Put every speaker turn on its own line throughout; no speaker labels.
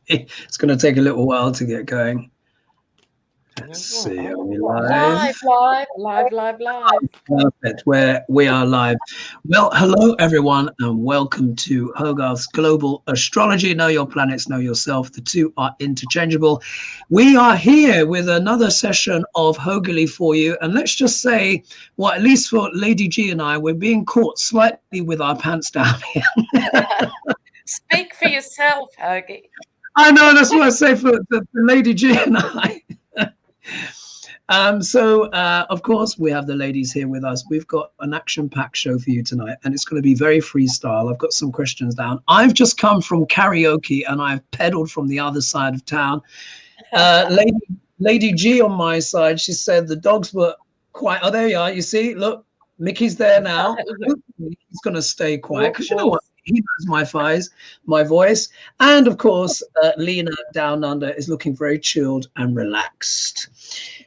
It's going to take a little while to get going. Let's see. Are we live?
Live.
Perfect. We are live. Well, hello everyone, and welcome to HoGaLe's Global Astrology. Know your planets, know yourself. The two are interchangeable. We are here with another session of HoGaLe for you, and let's just say, well, at least for Lady G and I, we're being caught slightly with our pants down here.
Speak for yourself, Hogie.
I know, that's what I say for Lady G and I. Of course, we have the ladies here with us. We've got an action-packed show for you tonight, and it's going to be very freestyle. I've got some questions down. I've just come from karaoke, and I've pedaled from the other side of town. Lady G on my side, she said the dogs were quiet. Oh, there you are. You see, look, Mickey's there now. He's going to stay quiet because you know what? He knows my voice. And of course, Lena down under is looking very chilled and relaxed.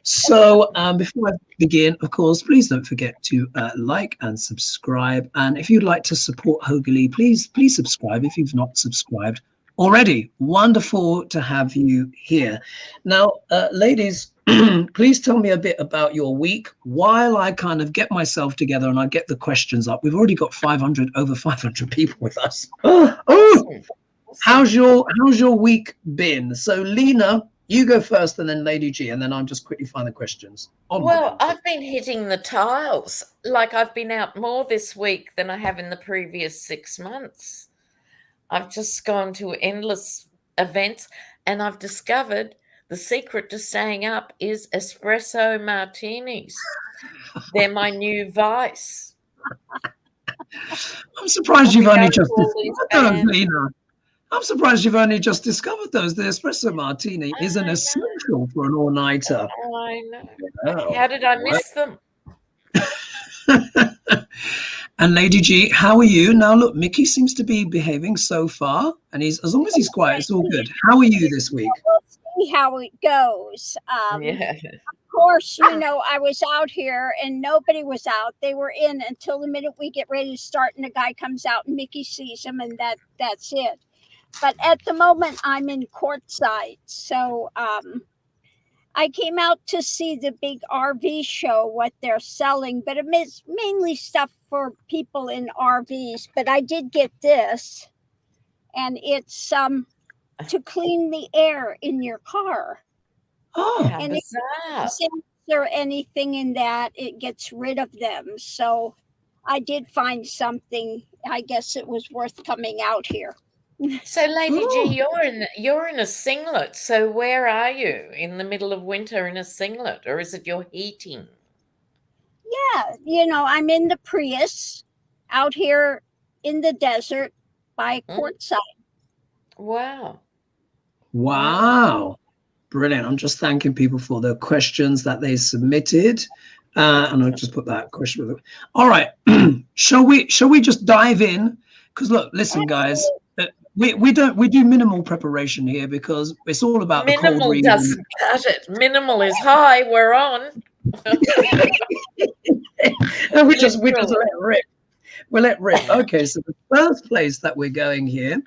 So before I begin, of course, please don't forget to like and subscribe. And if you'd like to support HoGaLe, please subscribe if you've not subscribed already. Wonderful to have you here. Now, ladies, please tell me a bit about your week while I kind of get myself together and I get the questions up. We've already got over 500 people with us. How's your week been? So, Lena, you go first, and then Lady G, and then I'll just quickly find the questions.
Well, I've been hitting the tiles. Like, I've been out more this week than I have in the previous 6 months. I've just gone to endless events, and I've discovered the secret to staying up is espresso martinis. They're my new vice.
I'm surprised you've only just discovered those, Lena. I'm surprised you've only just discovered those. The espresso martini is an essential for an all-nighter.
I know. Oh, how did I miss them?
And Lady G, how are you? Now, look, Mickey seems to be behaving so far, and as long as he's quiet, it's all good. How are you this week?
We'll see how it goes. Of course, you know, I was out here and nobody was out. They were in until the minute we get ready to start, and the guy comes out and Mickey sees him, and that's it. But at the moment, I'm in courtside, so I came out to see the big RV show, what they're selling, but it's mainly stuff for people in RVs. But I did get this, and it's to clean the air in your car.
Oh,
and if there anything in that, it gets rid of them. So I did find something. I guess it was worth coming out here.
So, Lady G, you're in a singlet. So where are you? In the middle of winter in a singlet, or is it your heating?
Yeah, you know, I'm in the Prius out here in the desert by courtside.
Wow.
Brilliant. I'm just thanking people for the questions that they submitted. And I'll just put that question with it. All right. Shall we just dive in? Because look, listen, guys. We do minimal preparation here because it's all about the cold reading.
Minimal doesn't cut it. Minimal is high. We're on.
And we just let rip. We'll let rip. Okay, so the first place that we're going here,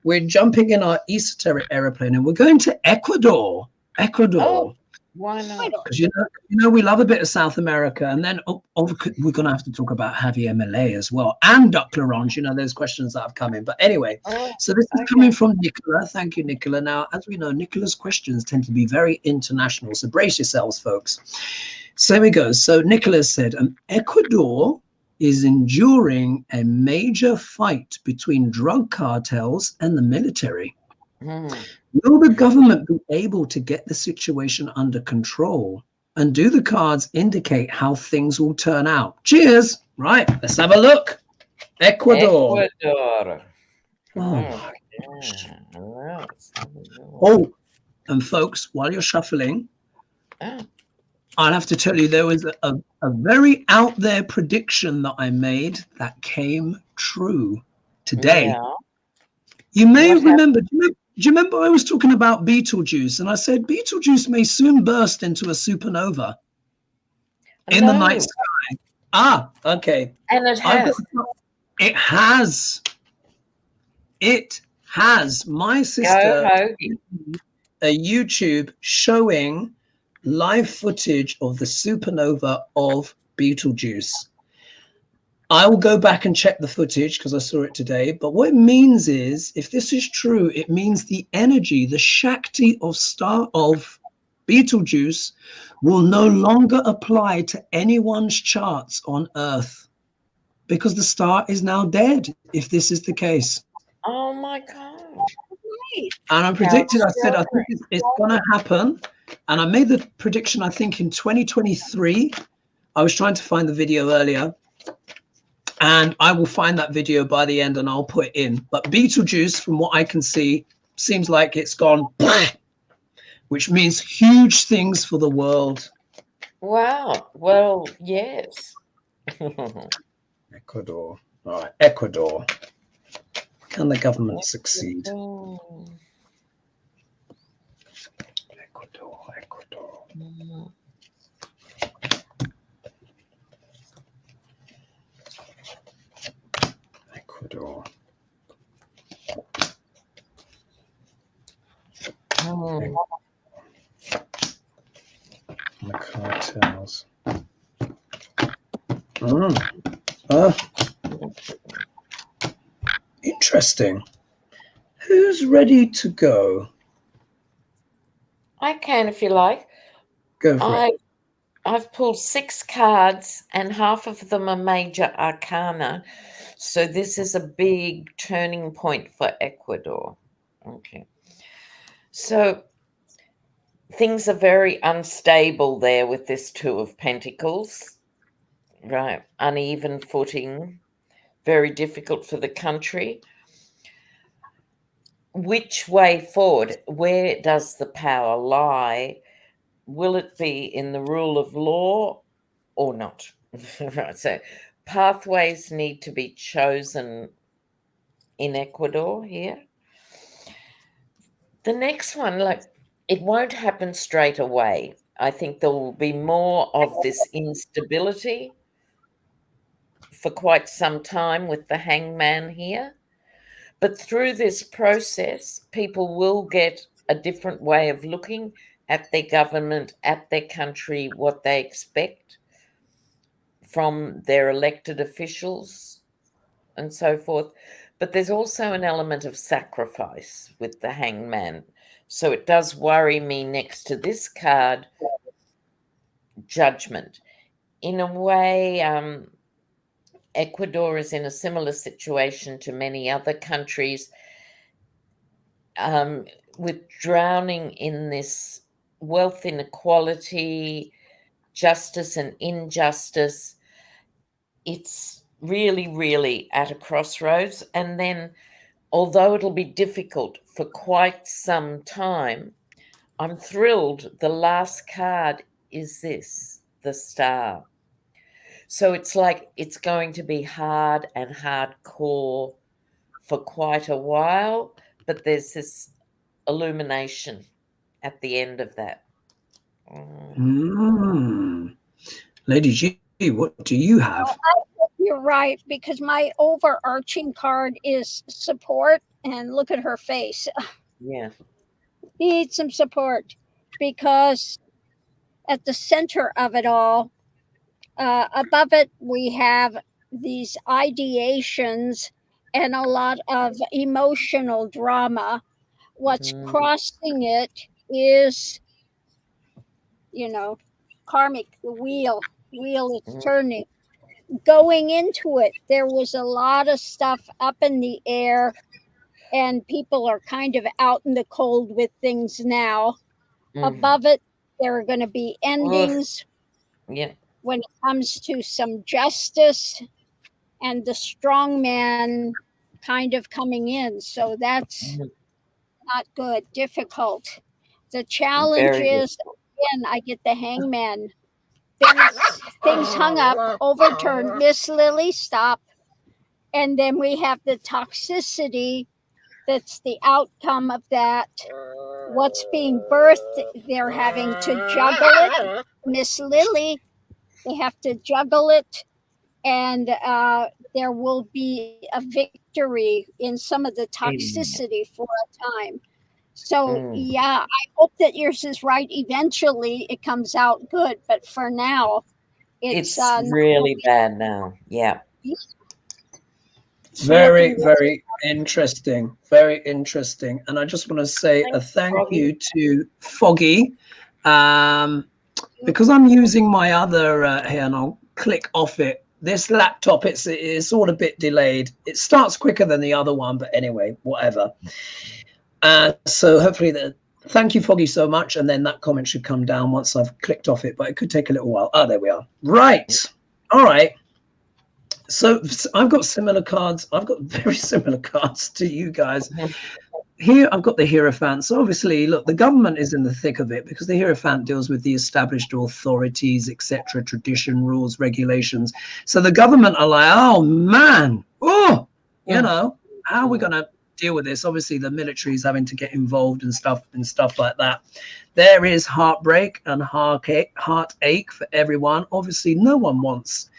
we're jumping in our esoteric aeroplane and we're going to Ecuador.
Oh, why not?
Because you know we love a bit of South America, and then we're going to have to talk about Javier Milei as well, and Duck Larange. You know, there's questions that have come in. But anyway, so this is coming from Nicola. Thank you, Nicola. Now, as we know, Nicola's questions tend to be very international, so brace yourselves, folks. So here we go. So Nicola said, Ecuador is enduring a major fight between drug cartels and the military. Will the government be able to get the situation under control? And do the cards indicate how things will turn out? Cheers. Right, let's have a look. Ecuador. Oh, my gosh. Oh, and folks, while you're shuffling, I'll have to tell you there was a very out there prediction that I made that came true today.
Yeah.
You may remember, do you remember I was talking about Betelgeuse, and I said Betelgeuse may soon burst into a supernova in the night sky. Okay.
And it has.
It has. It has my sister a YouTube showing live footage of the supernova of Betelgeuse. I will go back and check the footage because I saw it today. But what it means is, if this is true, it means the energy, the Shakti of Betelgeuse will no longer apply to anyone's charts on Earth because the star is now dead, if this is the case.
Oh my God.
And I predicted, I said, I think it's going to happen. And I made the prediction, I think, in 2023. I was trying to find the video earlier. And I will find that video by the end and I'll put it in. But Betelgeuse, from what I can see, seems like it's gone, which means huge things for the world.
Wow. Well, yes.
Ecuador. All right, Ecuador. Can the government succeed? Ecuador. Ecuador. The cartels. Interesting. Who's ready to go?
I can, if you like.
Go for it.
I've pulled 6 cards and half of them are major arcana. So this is a big turning point for Ecuador. Okay. So things are very unstable there with this 2 of Pentacles. Right. Uneven footing. Very difficult for the country. Which way forward? Where does the power lie? Will it be in the rule of law or not? Right. So pathways need to be chosen in Ecuador here. The next one, like, it won't happen straight away. I think there will be more of this instability for quite some time with the hangman here. But through this process, people will get a different way of looking at their government, at their country, what they expect from their elected officials and so forth. But there's also an element of sacrifice with the hangman. So it does worry me next to this card, judgment. In a way, Ecuador is in a similar situation to many other countries, with drowning in this wealth inequality, justice and injustice. It's really, really at a crossroads. And then, although it'll be difficult for quite some time, I'm thrilled. The last card is this, the Star. So it's like it's going to be hard and hardcore for quite a while, but there's this illumination at the end of that.
Lady G, what do you have?
You're right, because my overarching card is support, and look at her face.
Yeah.
Need some support, because at the center of it all, above it, we have these ideations and a lot of emotional drama. What's crossing it is, karmic, the wheel is turning. Going into it, there was a lot of stuff up in the air, and people are kind of out in the cold with things now. Above it, there are going to be endings.
Yeah.
When it comes to some justice and the strong man kind of coming in. So that's not good, difficult. The challenge is, again, I get the hangman. Things hung up, overturned. Miss Lily, stop. And then we have the toxicity that's the outcome of that. What's being birthed, they're having to juggle it. Miss Lily, they have to juggle it, and there will be a victory victory in some of the toxicity for a time. So yeah, I hope that yours is right. Eventually it comes out good, but for now it's
really bad now. Yeah.
Very, very interesting. Very interesting. And I just want to say a thank you to Foggy, because I'm using my other here, and I'll click off it. This laptop, it's all a bit delayed. It starts quicker than the other one, but anyway, whatever. So hopefully thank you, Foggy, so much. And then that comment should come down once I've clicked off it, but it could take a little while. Oh, there we are. Right. All right. So I've got similar cards. I've got very similar cards to you guys. Here I've got the Hierophant. So obviously, look, the government is in the thick of it because the Hierophant deals with the established authorities, etc., tradition, rules, regulations. So the government are like, oh man, you know, how are we going to deal with this? Obviously, the military is having to get involved and stuff like that. There is heartbreak and heartache for everyone. Obviously, no one wants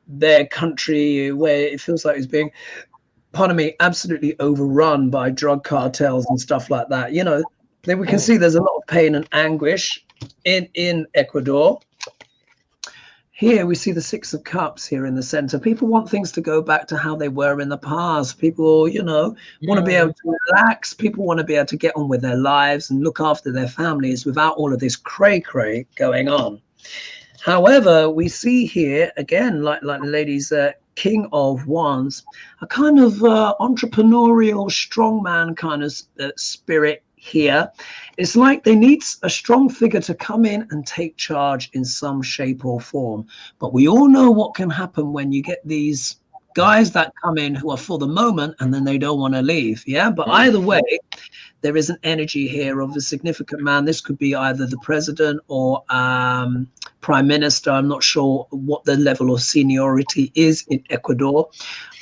their country where it feels like it's being, pardon me, absolutely overrun by drug cartels and stuff like that. You know, we can see there's a lot of pain and anguish in Ecuador. Here we see the Six of Cups here in the center. People want things to go back to how they were in the past. People, you know, want to be able to relax. People want to be able to get on with their lives and look after their families without all of this cray-cray going on. However, we see here, again, like the lady's King of Wands, a kind of entrepreneurial, strongman kind of spirit here. It's like they need a strong figure to come in and take charge in some shape or form. But we all know what can happen when you get these guys that come in who are for the moment and then they don't want to leave. Yeah, but either way, there is an energy here of a significant man. This could be either the president or prime minister. I'm not sure what the level of seniority is in Ecuador.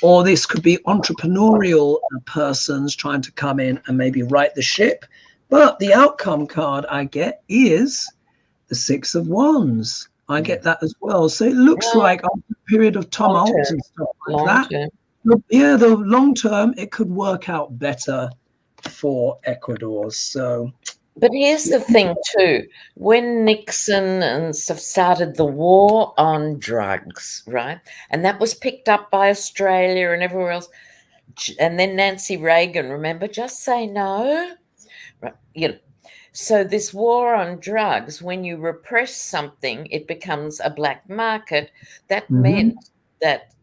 Or this could be entrepreneurial persons trying to come in and maybe right the ship. But the outcome card I get is the Six of Wands. I get that as well. So it looks like a period of tumult and stuff like that. Yeah, the long term, it could work out better for Ecuador. So,
but here's the thing too, when Nixon and stuff started the war on drugs, right, and that was picked up by Australia and everywhere else, and then Nancy Reagan, remember, just say no, right? You know, so this war on drugs, when you repress something, it becomes a black market. That meant that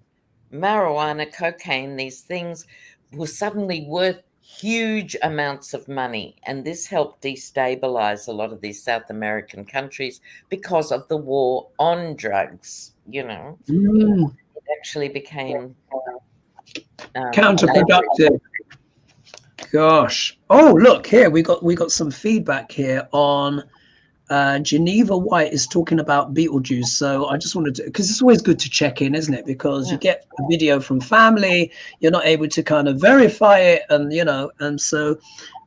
marijuana, cocaine, these things were suddenly worth huge amounts of money, and this helped destabilize a lot of these South American countries because of the war on drugs. You know, it actually became
counterproductive. Gosh. Oh, look here, we got some feedback here on Geneva White is talking about Beetlejuice. So I just wanted to, because it's always good to check in, isn't it? Because you get a video from family, you're not able to kind of verify it, and you know, and so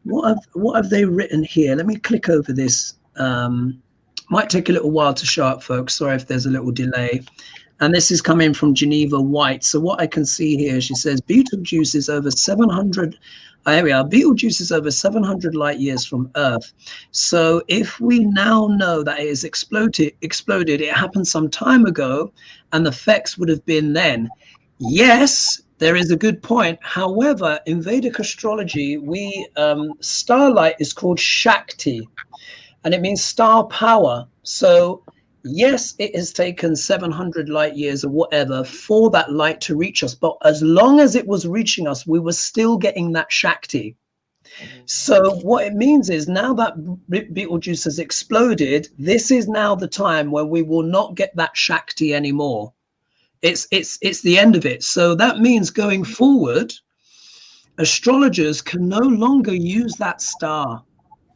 what have they written here? Let me click over this. Might take a little while to show up, folks. Sorry if there's a little delay. And this is coming from Geneva White. So what I can see here, she says Betelgeuse is over 700. Here we are. Betelgeuse is over 700 light years from Earth. So if we now know that it is exploded, it happened some time ago, and the effects would have been then. Yes, there is a good point. However, in Vedic astrology, starlight is called Shakti, and it means star power. So yes, it has taken 700 light years or whatever for that light to reach us. But as long as it was reaching us, we were still getting that Shakti. So what it means is now that Betelgeuse has exploded, this is now the time where we will not get that Shakti anymore. It's the end of it. So that means going forward, astrologers can no longer use that star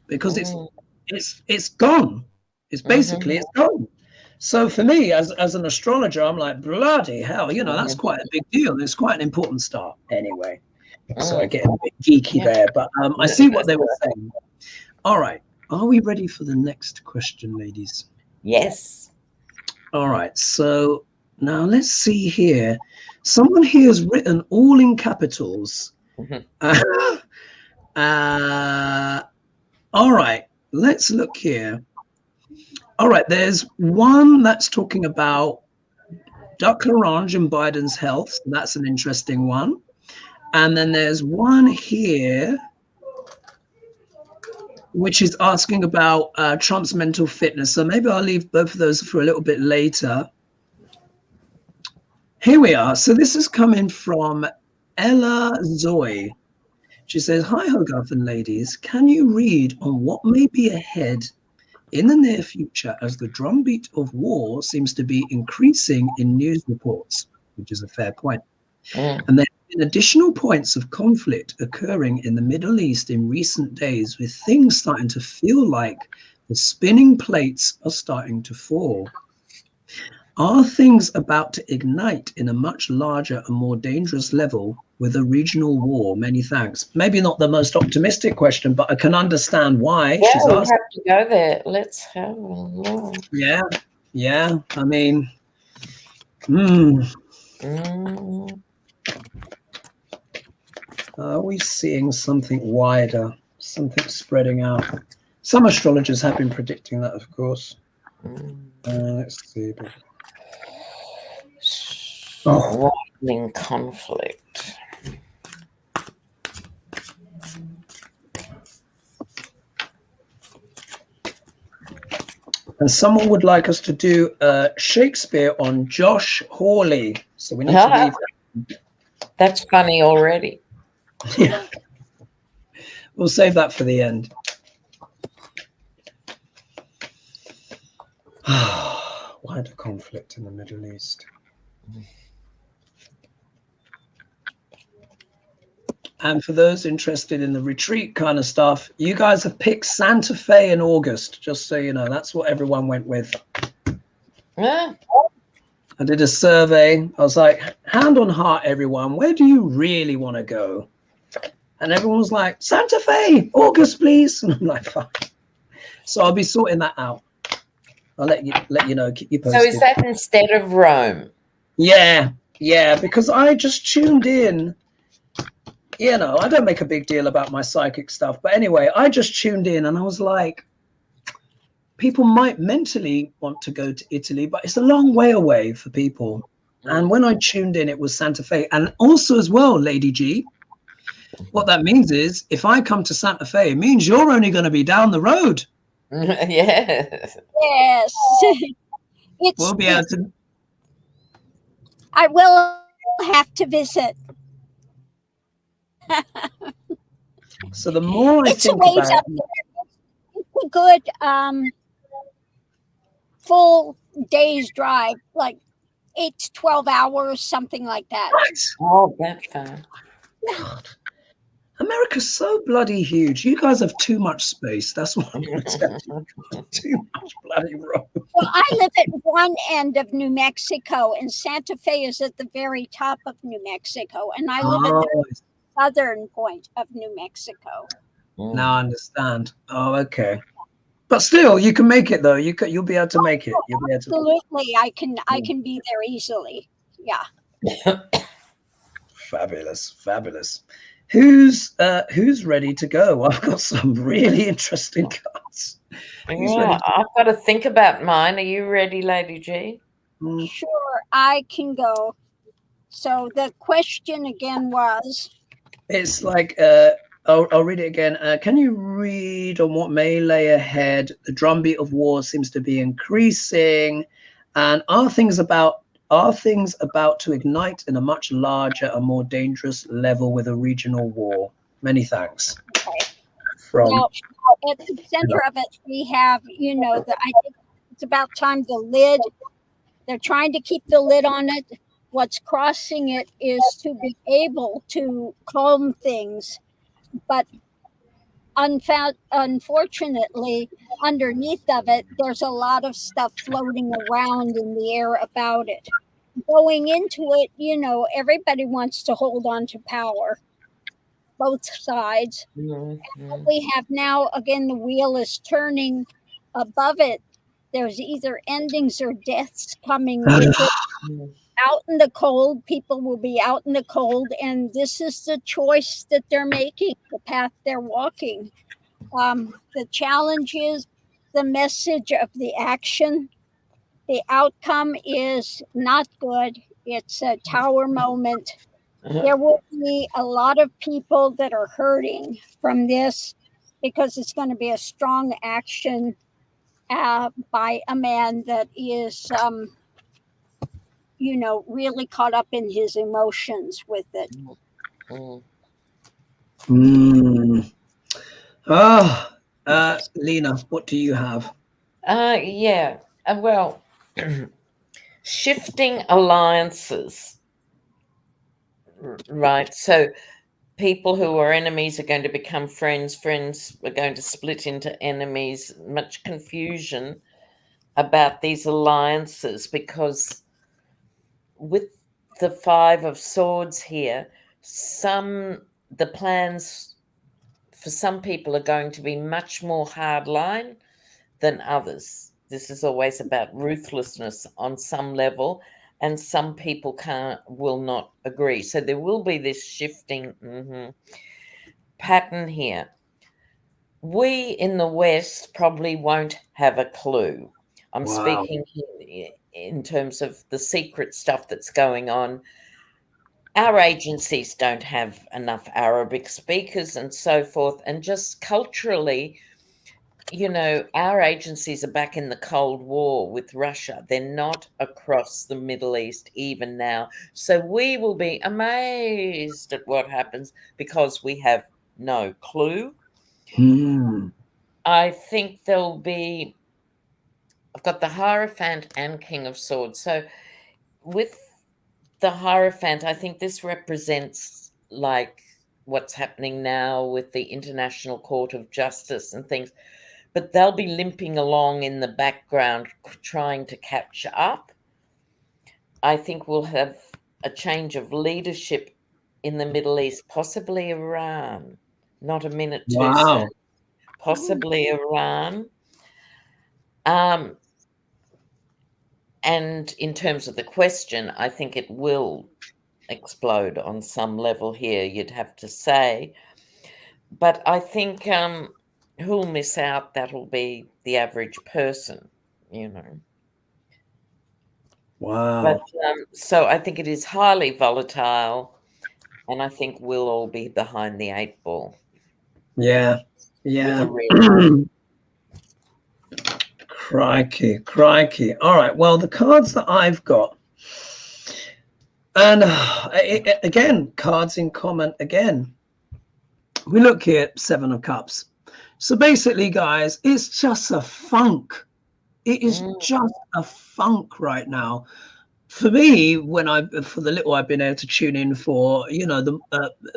because it's gone. It's basically it's gone. So for me, as an astrologer, I'm like, bloody hell, you know, that's quite a big deal. It's quite an important star. Anyway, so I get a bit geeky there, but I see what they were saying. All right. Are we ready for the next question, ladies?
Yes.
All right. So Now, let's see here. Someone here has written all in capitals. All right, let's look here. All right, there's one that's talking about Duck Orange and Biden's health. So that's an interesting one. And then there's one here which is asking about Trump's mental fitness. So maybe I'll leave both of those for a little bit later. Here we are. So this is coming from Ella Zoe. She says, hi, Hogarth and ladies. Can you read on what may be ahead in the near future as the drumbeat of war seems to be increasing in news reports, which is a fair point. And there have been additional points of conflict occurring in the Middle East in recent days, with things starting to feel like the spinning plates are starting to fall. Are things about to ignite in a much larger and more dangerous level with a regional war? Many thanks. Maybe not the most optimistic question, but I can understand why she's
we
asking.
have to go there. Let's have a look.
Yeah. I mean, are we seeing something wider, something spreading out? Some astrologers have been predicting that, of course. Let's see.
Widening conflict.
And someone would like us to do Shakespeare on Josh Hawley. So we need to leave that.
That's funny already.
Yeah. We'll save that for the end. Wider conflict in the Middle East. And for those interested in the retreat kind of stuff, you guys have picked Santa Fe in August, just so you know. That's what everyone went with.
Yeah.
I did a survey. I was like, hand on heart, everyone, where do you really want to go? And everyone was like, Santa Fe, August, please. And I'm like, fuck. So I'll be sorting that out. I'll let you know, keep you posted.
So is that instead of Rome?
Yeah, because I just tuned in. You know, I don't make a big deal about my psychic stuff. But anyway, I just tuned in and I was like, people might mentally want to go to Italy, but it's a long way away for people. And when I tuned in, it was Santa Fe. And also as well, Lady G, what that means is if I come to Santa Fe, it means you're only going to be down the road.
Yes.
We'll be able to.
I will have to visit.
So the more I think
a ways
about
up there. It's a good full day's drive, like 8 to 12 hours, something like that.
Oh, that's fun.
God. America's so bloody huge. You guys have too much space. That's what I'm going to tell you. Too much bloody road.
Well, I live at one end of New Mexico, and Santa Fe is at the very top of New Mexico, and I live at the southern point of New Mexico.
Now I understand. Oh, okay. But still, you can make it though. You'll be able to make it. You'll be able to.
Absolutely, I can be there easily. Yeah.
Fabulous. Who's ready to go? I've got some really interesting cards.
Yeah, I've got to think about mine. Are you ready, Lady G?
Sure, I can go. So the question again was?
It's like, I'll read it again. Can you read on what may lay ahead? The drumbeat of war seems to be increasing. And are things about to ignite in a much larger and more dangerous level with a regional war? Many thanks.
Okay. Now, at the center of it, we have, I think it's about time the lid. They're trying to keep the lid on it. What's crossing it is to be able to calm things. But unfortunately, underneath of it, there's a lot of stuff floating around in the air about it. Going into it, everybody wants to hold on to power, both sides. And what we have now, again, the wheel is turning above it. There's either endings or deaths coming with it. out in the cold. People will be out in the cold, and this is the choice that they're making, the path they're walking. The challenge is the message of the action. The outcome is not good. It's a tower moment. There will be a lot of people that are hurting from this because it's going to be a strong action by a man that is, really caught up in his emotions with it.
Lena, what do you have?
Yeah. Well, shifting alliances, right? So people who are enemies are going to become friends. Friends are going to split into enemies. Much confusion about these alliances, because with the Five of Swords here, the plans for some people are going to be much more hardline than others. This is always about ruthlessness on some level, and some people will not agree. So there will be this shifting pattern here. We in the West probably won't have a clue. I'm speaking in terms of the secret stuff that's going on. Our agencies don't have enough Arabic speakers and so forth. And just culturally, our agencies are back in the Cold War with Russia. They're not across the Middle East even now. So we will be amazed at what happens because we have no clue. I think I've got the Hierophant and King of Swords. So with the Hierophant, I think this represents like what's happening now with the International Court of Justice and things. But they'll be limping along in the background trying to catch up. I think we'll have a change of leadership in the Middle East, possibly Iran. Not a minute too soon. Possibly Iran. And in terms of the question, I think it will explode on some level here, you'd have to say. But I think who'll miss out, that'll be the average person, But, so I think it is highly volatile, and I think we'll all be behind the 8 ball.
Yeah. Crikey. All right. Well, the cards that I've got, and again, cards in common again. We look here at 7 of Cups. So basically, guys, it's just a funk. It is just a funk right now. For me, for the little I've been able to tune in for, the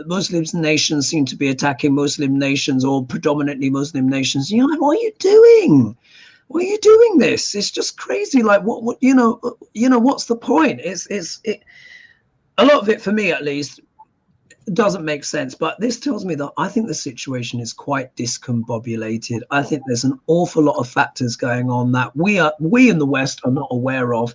Muslim nations seem to be attacking Muslim nations, or predominantly Muslim nations. Like, what are you doing? Why are you doing this? It's just crazy. Like, what what's the point? A lot of it, for me at least, doesn't make sense. But this tells me that I think the situation is quite discombobulated. I think there's an awful lot of factors going on that we in the West are not aware of.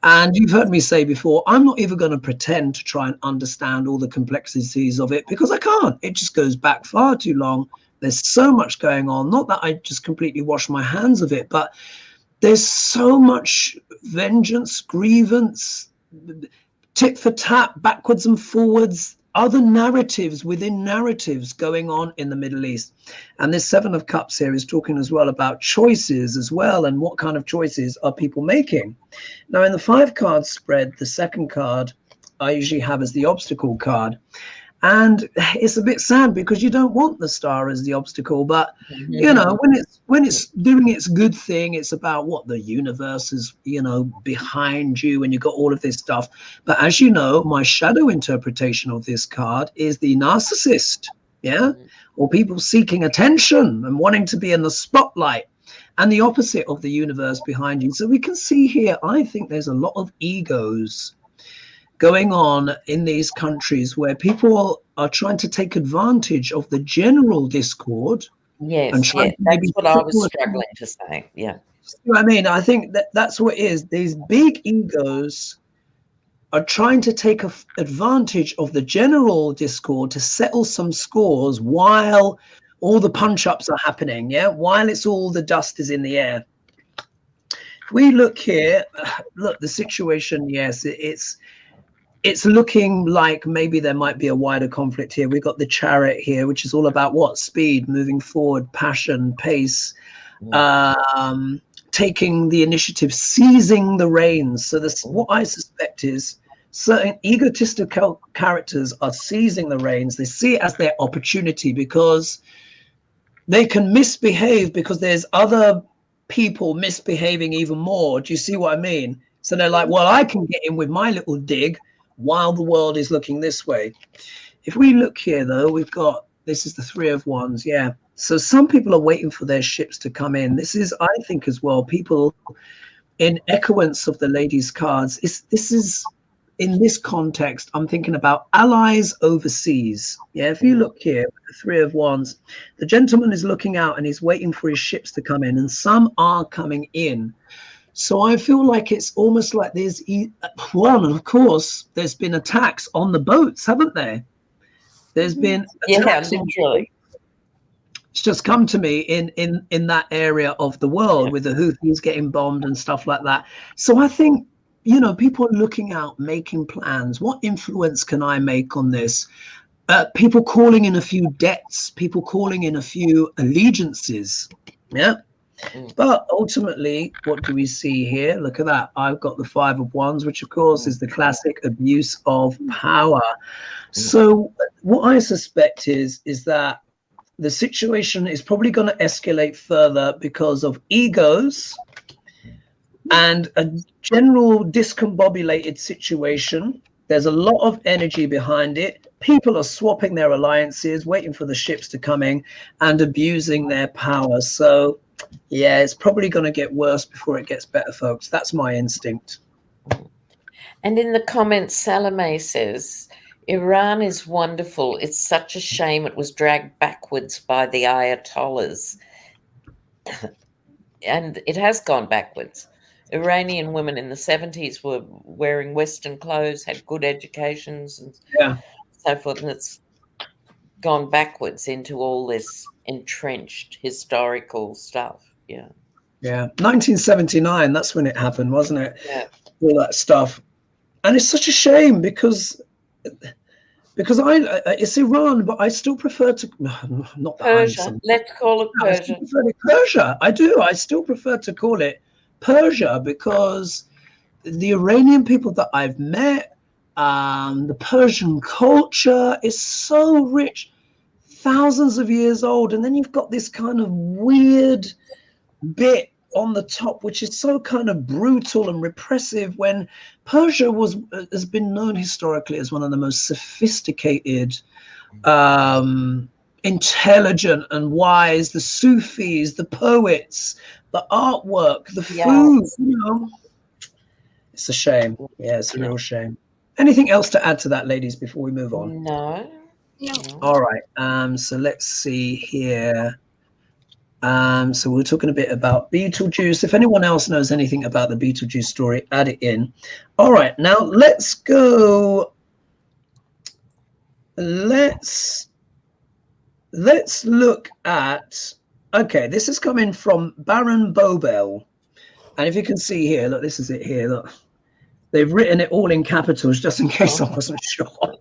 And you've heard me say before, I'm not even going to pretend to try and understand all the complexities of it, because I can't. It just goes back far too long. There's so much going on. Not that I just completely wash my hands of it, but there's so much vengeance, grievance, tit for tat, backwards and forwards, other narratives within narratives going on in the Middle East. And this 7 of Cups here is talking as well about choices as well, and what kind of choices are people making. Now, in the 5 card spread, the second card I usually have as the obstacle card. And it's a bit sad because you don't want the Star as the obstacle, but when it's doing its good thing, it's about what the universe is, behind you, and you've got all of this stuff. But as you know, my shadow interpretation of this card is the narcissist, or people seeking attention and wanting to be in the spotlight, and the opposite of the universe behind you. So we can see here, I think there's a lot of egos going on in these countries where people are trying to take advantage of the general discord.
Yes, that's what I was struggling to say. Yeah.
I mean, I think that's what it is. These big egos are trying to take advantage of the general discord to settle some scores while all the punch-ups are happening, yeah, while it's all the dust is in the air. If we look here, look, the situation, yes, it's looking like maybe there might be a wider conflict here. We've got the Chariot here, which is all about what? Speed, moving forward, passion, pace, taking the initiative, seizing the reins. So this, what I suspect is certain egotistical characters are seizing the reins. They see it as their opportunity because they can misbehave because there's other people misbehaving even more. Do you see what I mean? So they're like, well, I can get in with my little dig while the world is looking this way. If we look here, though, we've got, this is the Three of Wands, yeah. So some people are waiting for their ships to come in. This is, I think, as well, people in echoance of the lady's cards. This is, in this context, I'm thinking about allies overseas. Yeah, if you look here, the Three of Wands, the gentleman is looking out and he's waiting for his ships to come in, and some are coming in. So I feel like it's almost like there's one, and of course, there's been attacks on the boats, haven't there? There's been attacks.
Literally.
It's just come to me in that area of the world with the Houthis getting bombed and stuff like that. So I think, you know, people are looking out, making plans. What influence can I make on this? People calling in a few debts, people calling in a few allegiances. Yeah. But ultimately, what do we see here? Look at that. I've got the Five of Wands, which, of course, is the classic abuse of power. So what I suspect is that the situation is probably going to escalate further because of egos and a general discombobulated situation. There's a lot of energy behind it. People are swapping their alliances, waiting for the ships to come in and abusing their power. So yeah, it's probably going to get worse before it gets better, folks. That's my instinct.
And in the comments, Salome says, Iran is wonderful. It's such a shame it was dragged backwards by the Ayatollahs. And it has gone backwards. Iranian women in the 70s were wearing Western clothes, had good educations and so forth. And it's gone backwards into all this entrenched historical stuff. Yeah.
1979, that's when it happened, wasn't it?
Yeah.
All that stuff. And it's such a shame because it's Iran, but I still prefer to not
Persia. Let's call it Persia.
Persia. I do. I still prefer to call it Persia because the Iranian people that I've met, the Persian culture is so rich, thousands of years old, and then you've got this kind of weird bit on the top, which is so kind of brutal and repressive, when Persia has been known historically as one of the most sophisticated, intelligent and wise, the Sufis, the poets, the artwork, the food, you know. It's a shame. Yeah, it's a real shame. Anything else to add to that, ladies, before we move on?
No.
All right. So let's see here. So we're talking a bit about Beetlejuice. If anyone else knows anything about the Beetlejuice story, add it in. All right, now let's go. Let's look at, okay, this is coming from Baron Bobel. And if you can see here, look, this is it here. Look, they've written it all in capitals just in case I wasn't sure.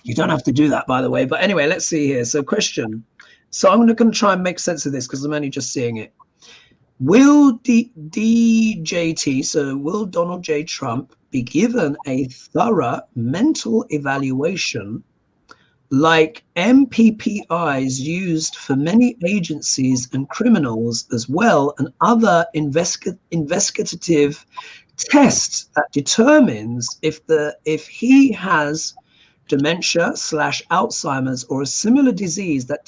You don't have to do that, by the way. But anyway, let's see here. So question. So I'm going to try and make sense of this because I'm only just seeing it. Will DJT, so will Donald J. Trump, be given a thorough mental evaluation like MPPIs used for many agencies and criminals as well, and other investigative tests that determines if he has dementia / Alzheimer's or a similar disease that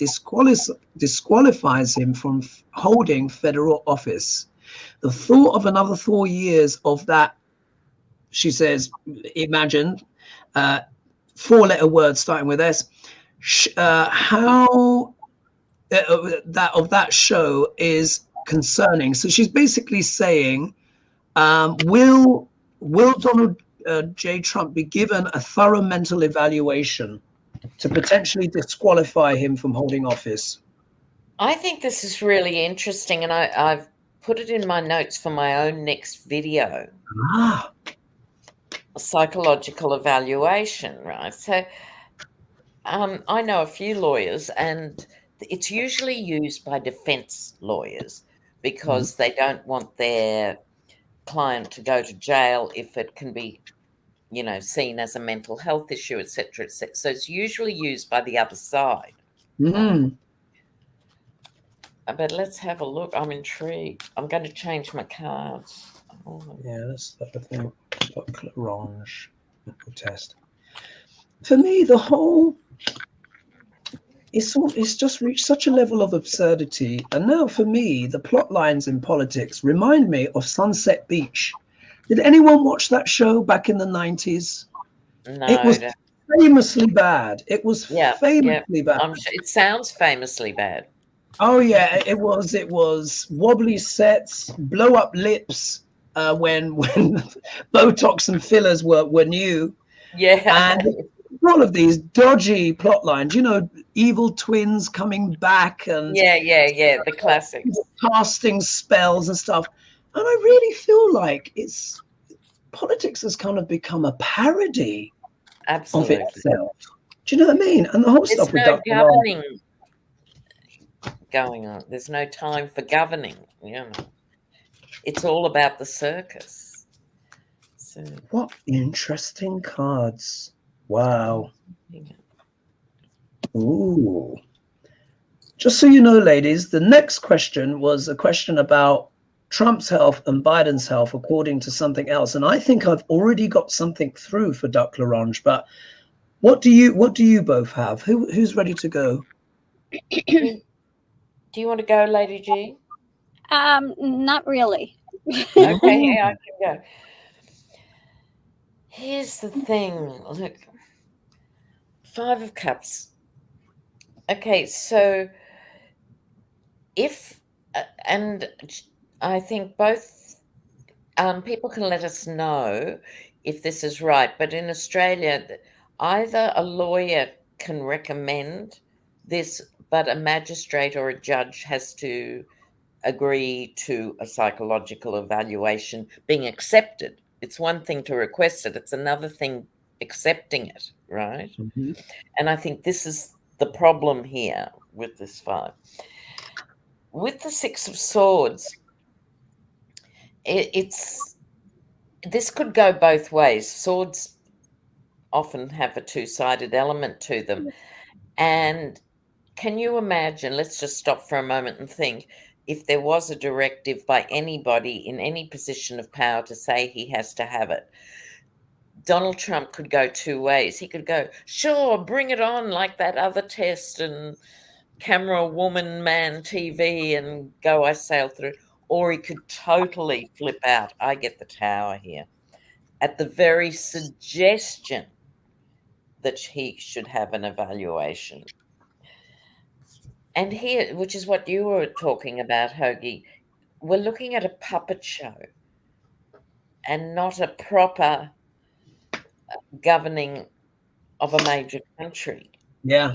disqualifies him from holding federal office? The thought of another 4 years of that, she says, imagine, 4-letter words starting with S, how that show is concerning. So she's basically saying, will Donald J. Trump be given a thorough mental evaluation to potentially disqualify him from holding office?
I think this is really interesting, and I've put it in my notes for my own next video.
Ah.
A psychological evaluation, right? So I know a few lawyers, and it's usually used by defense lawyers because they don't want their client to go to jail if it can be, you know, seen as a mental health issue, etc., etc. So it's usually used by the other side.
Mm.
But let's have a look. I'm intrigued. I'm going to change my cards. Oh.
Yeah, that's the thing. Orange test. For me, the whole it's just reached such a level of absurdity. And now, for me, the plot lines in politics remind me of Sunset Beach. Did anyone watch that show back in the 90s?
No,
it was famously bad. It was famously bad.
Sure it sounds famously bad.
Oh yeah, it was wobbly sets, blow up lips when Botox and fillers were new.
Yeah,
and all of these dodgy plot lines. You know, evil twins coming back and
the classics,
casting spells and stuff. And I really feel like politics has kind of become a parody of itself. Do you know what I mean? And the whole stuff with Dr.
governing going on. There's no time for governing. You know, it's all about the circus. So
what interesting cards! Wow. Ooh. Just so you know, ladies, the next question was a question about Trump's health and Biden's health, according to something else. And I think I've already got something through for Duck L'Orange. But what do you both have? Who's ready to go?
Do you want to go, Lady G?
Not really.
Okay, yeah, I can go. Here's the thing. Look, 5 of Cups. Okay, so if, and I think both people can let us know if this is right, but in Australia, either a lawyer can recommend this, but a magistrate or a judge has to agree to a psychological evaluation being accepted. It's one thing to request it, it's another thing accepting it, right?
Mm-hmm.
And I think this is the problem here with this 5. With the 6 of Swords, this could go both ways. Swords often have a two-sided element to them. And can you imagine, let's just stop for a moment and think, if there was a directive by anybody in any position of power to say he has to have it, Donald Trump could go 2 ways. He could go, sure, bring it on, like that other test, and camera woman, man, TV, and go, I sail through. Or he could totally flip out. I get the Tower here. At the very suggestion that he should have an evaluation. And here, which is what you were talking about, Hoagie, we're looking at a puppet show and not a proper governing of a major country.
Yeah.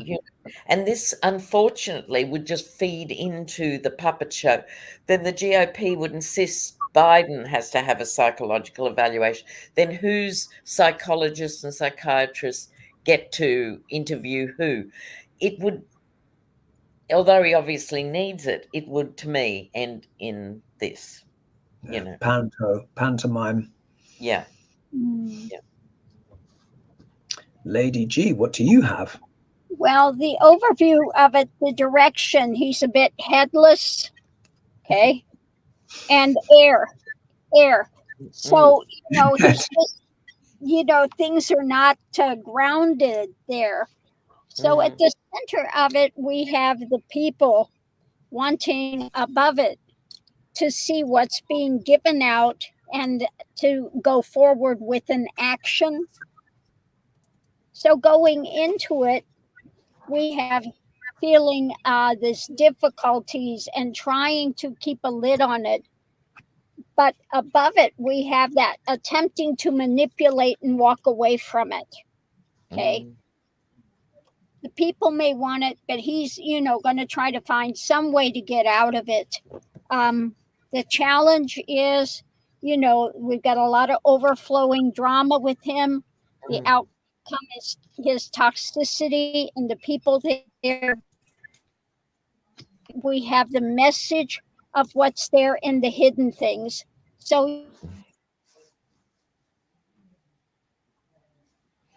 And this, unfortunately, would just feed into the puppet show. Then the GOP would insist Biden has to have a psychological evaluation. Then whose psychologists and psychiatrists get to interview who? It would, although he obviously needs it, it would, to me, end in this. You know,
pantomime.
Yeah.
Yeah.
Lady G, what do you have?
Well, the overview of it, the direction, he's a bit headless, okay, and air. So, you know, he's just, you know, things are not grounded there. So at the center of it, we have the people wanting above it to see what's being given out and to go forward with an action. So going into it, we have feeling this difficulties and trying to keep a lid on it, but above it, we have that attempting to manipulate and walk away from it. Okay. The people may want it, but he's, going to try to find some way to get out of it. The challenge is, we've got a lot of overflowing drama with him. The outcome is his toxicity and the people there. We have the message of what's there in the hidden things. So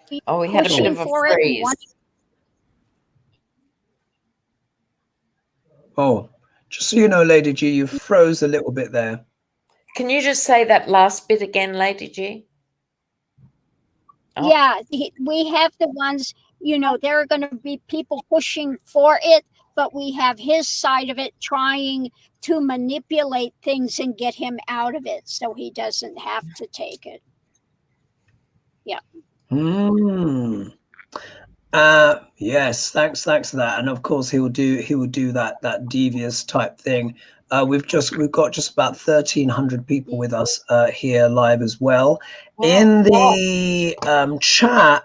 we had a bit of a freeze.
Oh, just so you know, Lady G, you froze a little bit there.
Can you just say that last bit again, Lady G?
Oh. Yeah, we have the ones, there are going to be people pushing for it, but we have his side of it trying to manipulate things and get him out of it so he doesn't have to take it. Yeah.
Yes, thanks for that. And of course he will do that devious type thing. We've got just about 1,300 people with us here live as well. In the chat,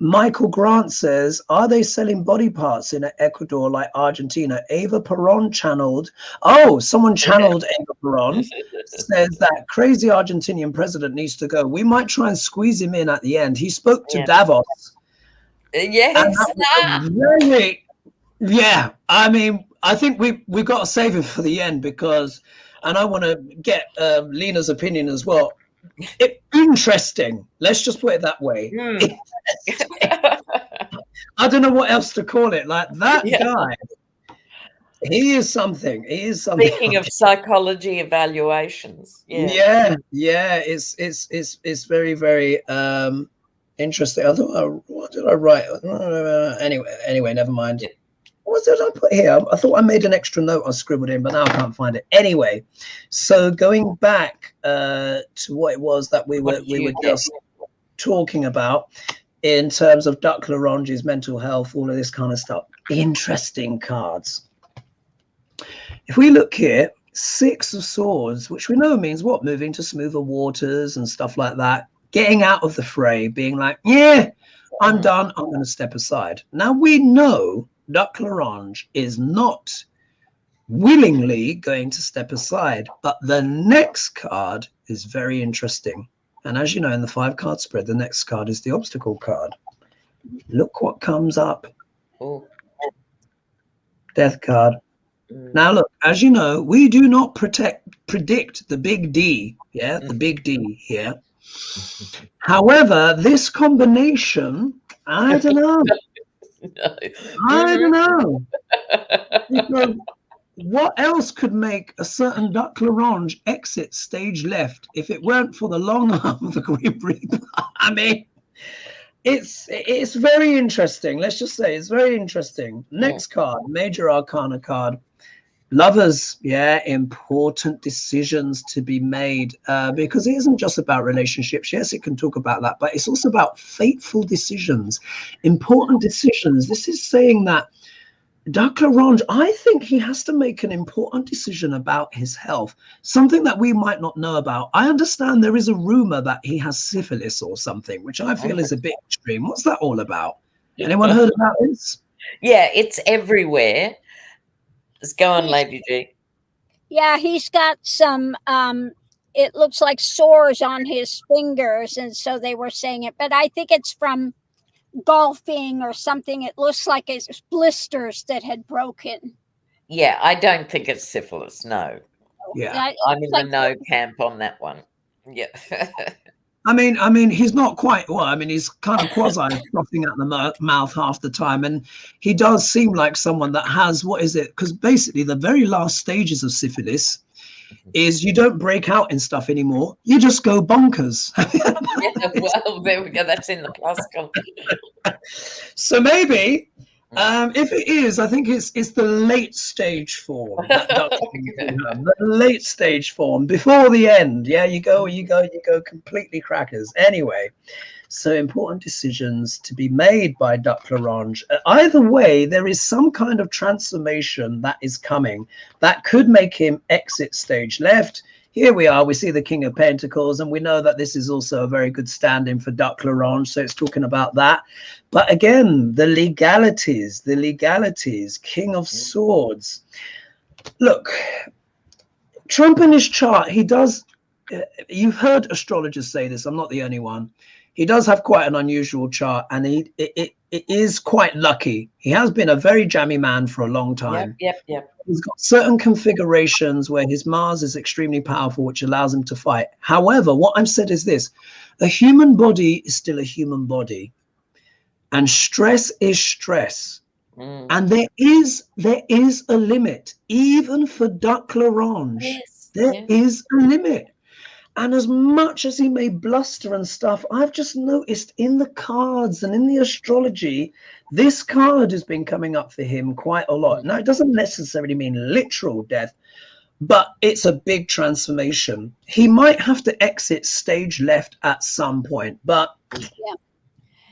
Michael Grant says, are they selling body parts in Ecuador like Argentina? Ava Peron someone channeled Ava Peron, says that crazy Argentinian president needs to go. We might try and squeeze him in at the end. He spoke to Davos.
Yes.
I mean, I think we've got to save him for the end because, and I want to get Lena's opinion as well. Interesting. Let's just put it that way. I don't know what else to call it. Like that guy, he is something.
Speaking of psychology evaluations,
it's very, very interesting. I thought, what did I write? Anyway, never mind. What did I put here? I thought I made an extra note I scribbled in, but now I can't find it. Anyway, so going back to what it was that we were just talking about in terms of Duck Larange's mental health, all of this kind of stuff. Interesting cards. If we look here, 6 of Swords, which we know means what? Moving to smoother waters and stuff like that. Getting out of the fray, being like, I'm done. I'm going to step aside. Now we know Duck Larange is not willingly going to step aside, but the next card is very interesting. And as you know, in the 5-card spread, the next card is the obstacle card. Look what comes up. Death card. Now look, as you know, we do not predict the big D, the big D here. However, this combination, I don't know. I don't know. Because what else could make a certain Duck Larange exit stage left if it weren't for the long arm of the Grim Reaper? I mean, it's very interesting. Let's just say it's very interesting. Next card, Major Arcana card. Lovers, important decisions to be made because it isn't just about relationships. Yes, it can talk about that, but it's also about fateful decisions, important decisions. This is saying that Duck Larange, I think he has to make an important decision about his health, something that we might not know about. I understand there is a rumor that he has syphilis or something, which I feel is a bit extreme. What's that all about? Anyone heard about this?
Yeah, it's everywhere. Let's go on, Lady G.
Yeah, he's got some, it looks like sores on his fingers, and so they were saying it. But I think it's from golfing or something. It looks like it's blisters that had broken.
Yeah, I don't think it's syphilis, no.
Yeah.
I'm in the no camp on that one. Yeah.
I mean, he's not quite, he's kind of quasi frothing at the mouth half the time. And he does seem like someone that has, because basically the very last stages of syphilis is you don't break out in stuff anymore. You just go bonkers.
Well, there we go. That's in the plus column.
So maybe, if it is, I think it's the late stage form. The late stage form before the end. Yeah, you go completely crackers. Anyway, So important decisions to be made by Duck L'Orange. Either way, there is some kind of transformation that is coming that could make him exit stage left. Here we are, we see the King of Pentacles, and we know that this is also a very good stand-in for Duck L'Orange, so it's talking about that. But again, the legalities, King of Swords. Look, Trump in his chart, he does, you've heard astrologers say this, I'm not the only one. He does have quite an unusual chart, and it is quite lucky. He has been a very jammy man for a long time.
Yep.
He's got certain configurations where his Mars is extremely powerful, which allows him to fight. However, what I've said is this: a human body is still a human body, and stress is stress. And there is a limit, even for Duck L'Orange. There is a limit. And as much as he may bluster and stuff, I've just noticed in the cards and in the astrology, this card has been coming up for him quite a lot. Now, it doesn't necessarily mean literal death, but it's a big transformation. He might have to exit stage left at some point, but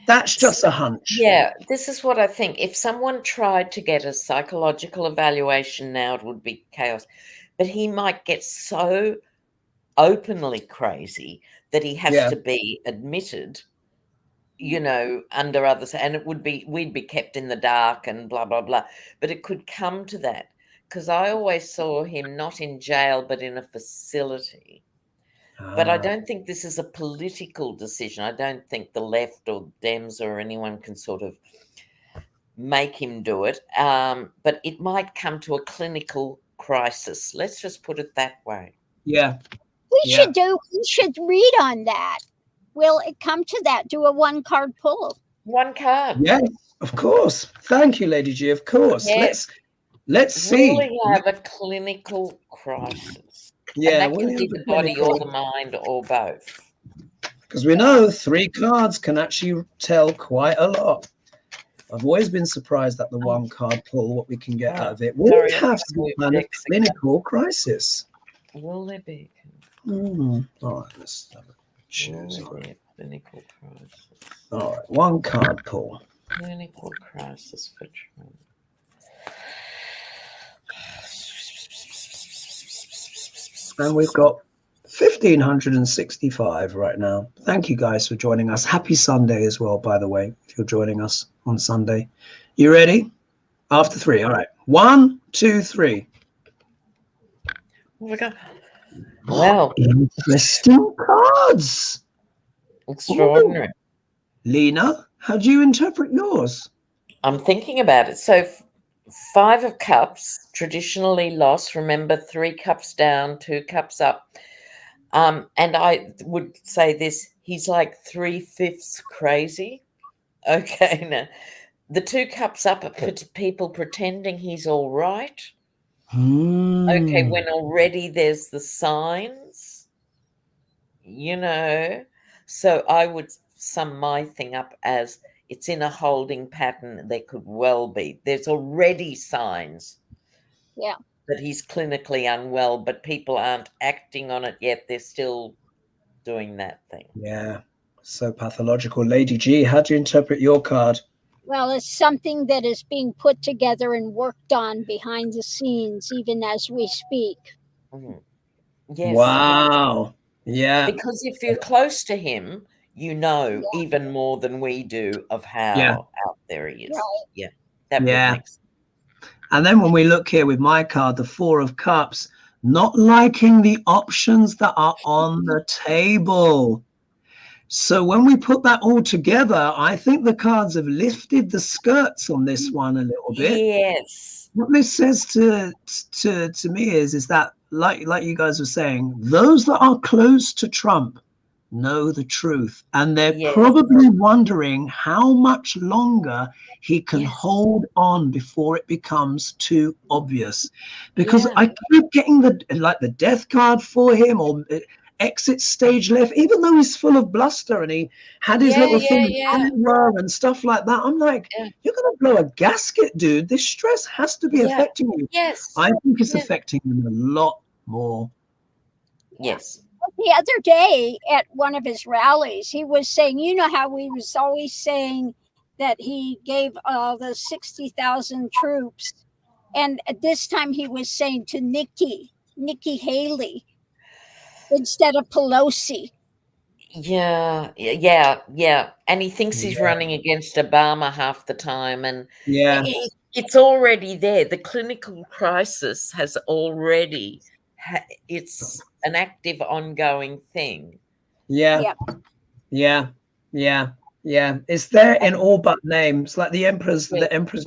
that's just a hunch.
Yeah, this is what I think. If someone tried to get a psychological evaluation now, it would be chaos. But he might get so openly crazy that he has to be admitted, you know, under others, and it would be, we'd be kept in the dark and blah blah blah. But it could come to that, because I always saw him not in jail but in a facility. But I don't think this is a political decision. I don't think the left or Dems or anyone can sort of make him do it. But it might come to a clinical crisis. Let's just put it that way.
Yeah.
We should read on that. Will it come to that? Do a 1-card pull.
1 card.
Yes, of course. Thank you, Lady G. Of course.
Yes.
Let's see.
Will he have a clinical crisis?
Yeah,
and that can be the body or the mind or both.
Because we know 3 cards can actually tell quite a lot. I've always been surprised at the 1-card pull, what we can get out of it. Will we have some kind of clinical crisis?
Will there be?
All right, let's have a choose.
Clinical crisis.
All right, 1-card pull.
Clinical crisis for Trump.
And we've got 1,565 right now. Thank you guys for joining us. Happy Sunday as well, by the way, if you're joining us on Sunday. You ready? After 3. All right. 1, 2, 3.
Oh my God. Wow.
Interesting cards.
Extraordinary.
Ooh. Lena, how do you interpret yours?
I'm thinking about it. So 5 of Cups, traditionally lost. Remember, 3 cups down, 2 cups up. And I would say this, he's like 3/5 crazy. Okay, now the 2 cups up are for people pretending he's all right. Okay, when already there's the signs, you know. So I would sum my thing up as it's in a holding pattern. There could well be. There's already signs.
Yeah.
That he's clinically unwell, but people aren't acting on it yet. They're still doing that thing.
Yeah. So pathological. Lady G, how do you interpret your card?
Well, it's something that is being put together and worked on behind the scenes, even as we speak.
Yes.
Wow. Yeah.
Because if you're close to him, you know even more than we do of how out there he is.
Right.
Yeah. That would make sense.
And then when we look here with my card, the 4 of Cups, not liking the options that are on the table. So when we put that all together, I think the cards have lifted the skirts on this one a little bit.
Yes.
What this says to me is that, like you guys were saying, those that are close to Trump know the truth, and they're probably wondering how much longer he can hold on before it becomes too obvious. Because I keep getting the death card for him, or exit stage left, even though he's full of bluster and he had his little thing and stuff like that. I'm like, you're gonna blow a gasket, dude. This stress has to be affecting you.
Yes.
I think it's affecting him a lot more.
Yes.
the other day at one of his rallies, he was saying, you know how he was always saying that he gave all the 60,000 troops. And at this time he was saying to Nikki Haley instead of Pelosi.
Yeah. And he thinks he's running against Obama half the time. And it's already there. The clinical crisis has already, it's an active, ongoing thing.
Yeah. It's there in all but names, like the Emperor's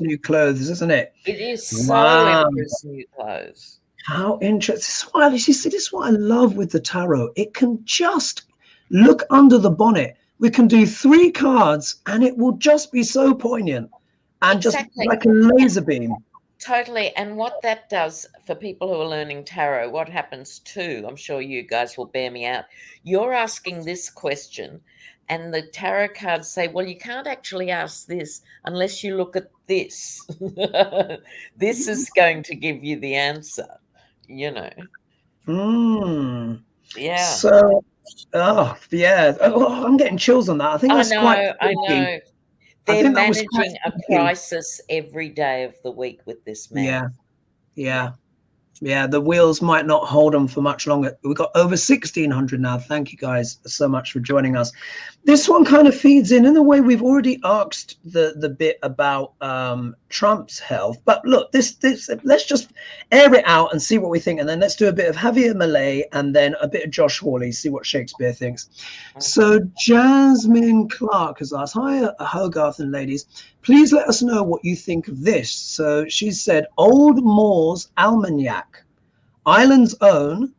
new clothes, isn't it?
It is so Emperor's new clothes.
How interesting. This is what I love with the tarot. It can just look under the bonnet. We can do 3 cards and it will just be so poignant and just like a laser beam.
Totally. And what that does for people who are learning tarot, what happens too, I'm sure you guys will bear me out. You're asking this question and the tarot cards say, well, you can't actually ask this unless you look at this. This is going to give you the answer, you know. Yeah.
So, I'm getting chills on that. I think that's quite
I know. They're managing a crisis every day of the week with this man.
Yeah, the wheels might not hold them for much longer. We've got over 1,600 now. Thank you guys so much for joining us. This one kind of feeds in a way we've already asked the bit about Trump's health. But look, this let's just air it out and see what we think. And then let's do a bit of Javier Milei and then a bit of Josh Hawley, see what Shakespeare thinks. So Jasmine Clark has asked, hi, Hogarth and ladies. Please let us know what you think of this. So she said, Old Moore's Almanac, Ireland's Own,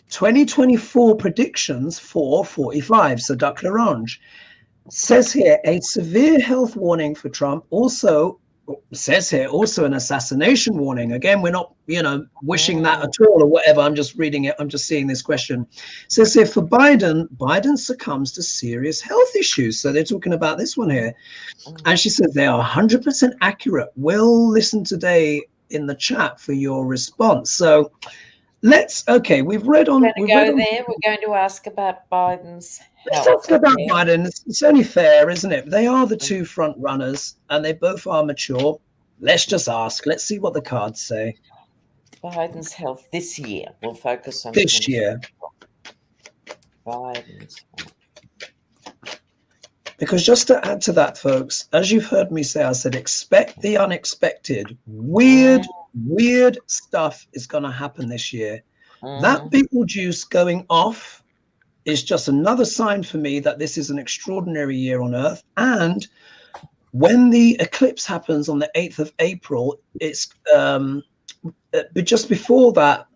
2024 predictions for 45. So Duck L'Orange says here, a severe health warning for Trump. Also says here, also an assassination warning. Again, we're not, wishing that at all or whatever. I'm just reading it. I'm just seeing this question. Says here, for Biden succumbs to serious health issues. So they're talking about this one here. And she said they are 100% accurate. We'll listen today in the chat for your response. So we've read on.
We're going to ask about Biden's health.
Let's talk about Biden. It's only fair, isn't it? They are the 2 front runners and they both are mature. Let's just ask. Let's see what the cards say.
Biden's health this year. We'll focus on
this year.
Biden's health.
Because just to add to that, folks, as you've heard me say, I said, expect the unexpected. Weird stuff is going to happen this year. That Beetle Juice going off is just another sign for me that this is an extraordinary year on Earth. And when the eclipse happens on the 8th of April, it's just before that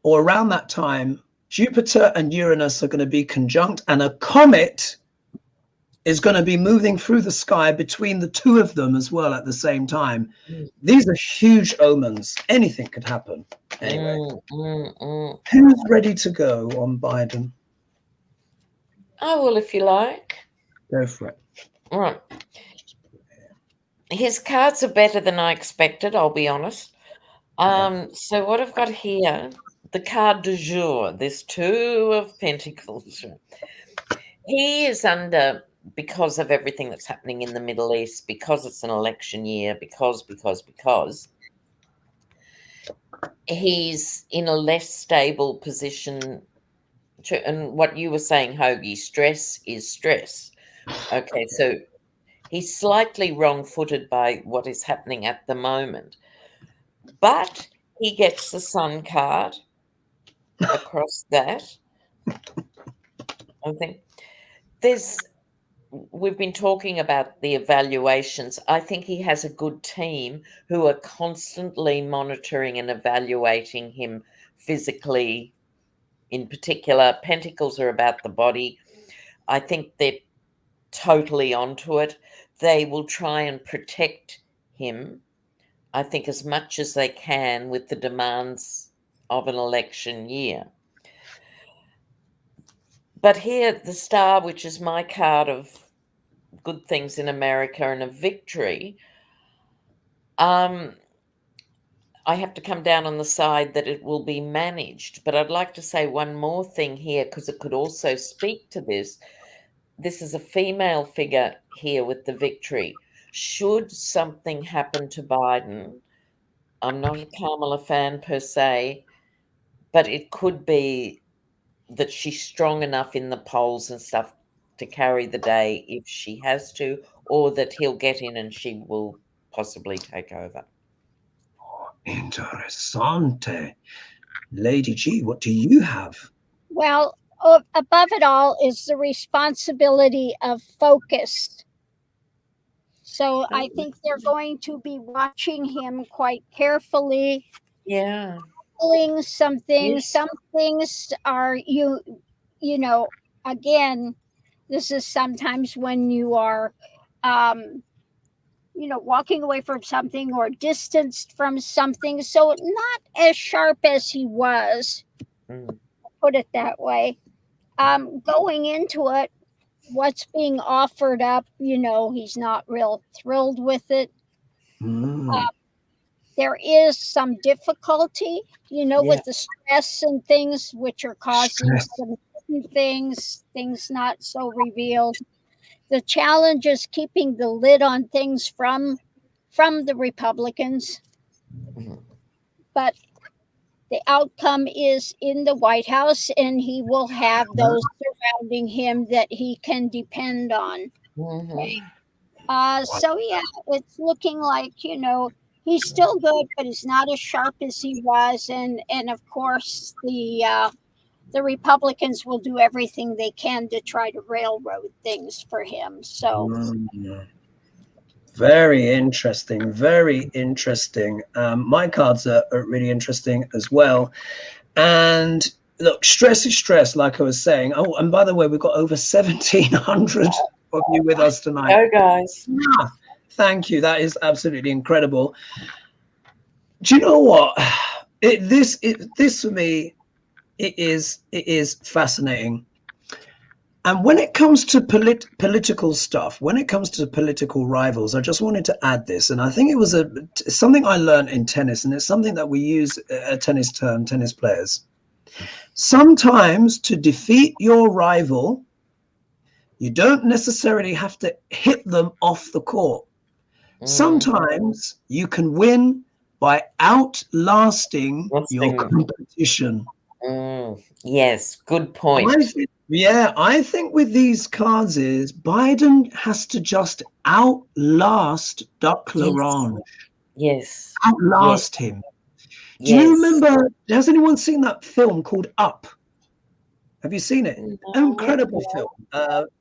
or around that time, Jupiter and Uranus are going to be conjunct and a comet is going to be moving through the sky between the 2 of them as well at the same time. These are huge omens. Anything could happen. Anyway, who's ready to go on Biden?
Oh, well, if you like.
Go for it.
All right. His cards are better than I expected, I'll be honest. So what I've got here, the card du jour, this 2 of Pentacles. He is under, because of everything that's happening in the Middle East, because it's an election year, because he's in a less stable position. And what you were saying, Hoagie, stress is stress. Okay, so he's slightly wrong-footed by what is happening at the moment. But he gets the Sun card across that. I think we've been talking about the evaluations. I think he has a good team who are constantly monitoring and evaluating him physically. In particular, Pentacles are about the body. I think they're totally onto it. They will try and protect him, I think, as much as they can with the demands of an election year. But here, the Star, which is my card of good things in America and a victory, I have to come down on the side that it will be managed. But I'd like to say one more thing here, because it could also speak to this. This is a female figure here with the victory. Should something happen to Biden, I'm not a Kamala fan per se, but it could be that she's strong enough in the polls and stuff to carry the day if she has to, or that he'll get in and she will possibly take over.
Interessante. Lady G, what do you have?
Well, above it all is the responsibility of focus. So I think they're going to be watching him quite carefully.
Yeah.
Some things,
Yes.
some things are you know, again, this is sometimes when you are walking away from something or distanced from something, so not as sharp as he was, put it that way. Going into it, what's being offered up, he's not real thrilled with it. There is some difficulty, with the stress and things, which are causing some things not so revealed. The challenge is keeping the lid on things from the Republicans. But the outcome is in the White House, and he will have those surrounding him that he can depend on. So yeah, it's looking like, he's still good, but he's not as sharp as he was. And of course, the Republicans will do everything they can to try to railroad things for him. So
very interesting, very interesting. My cards are really interesting as well. And look, stress is stress, like I was saying. Oh, and by the way, we've got over 1,700 of you with us tonight.
Go, guys.
Yeah, thank you. That is absolutely incredible. Do you know what? This for me, it is fascinating. And when it comes to political stuff, when it comes to political rivals, I just wanted to add this. And I think it was something I learned in tennis, and it's something that we use a tennis term, tennis players. Sometimes to defeat your rival, you don't necessarily have to hit them off the court. Sometimes you can win by outlasting your competition.
Yes, good point.
I think with these cards is Biden has to just outlast Duck Larange.
Yes.
Outlast him. Do you remember, has anyone seen that film called Up? Have you seen it?
No,
Incredible film.